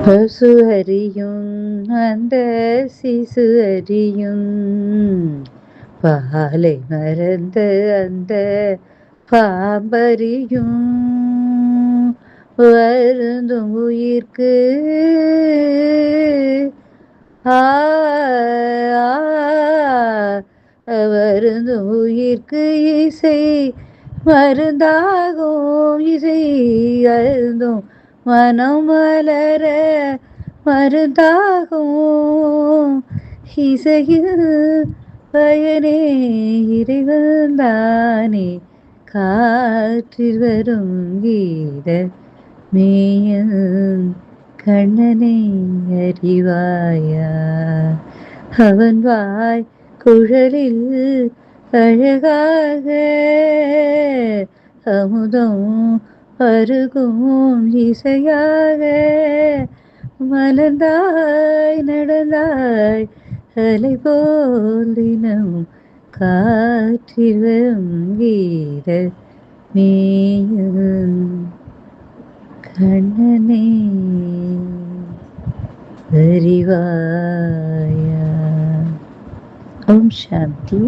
பசு அறியும் அந்த சிசு அறியும் பாலை மறந்த அந்த பாம்பறியும் வருந்தும் உயிர்க்கு ஆ வருந்தும் உயிர்க்கு இசை மருந்தாகும் இசை அருந்தும் மனம் மலர மருந்தாகும் இசையில் பயனே இறைவன் தானே காற்றில் வரும் கீத மேயன் கண்ணனை அறிவாயா அவன் வாய் குழலில் அழகாக அமுதம் அருகும் இசையாக மலர்ந்தாய் நடந்தாய் அலை போல் தினம் காற்றில் வரும் கீத மேயன் கண்ணனே அறிவாயா. ஓம் சாந்தி.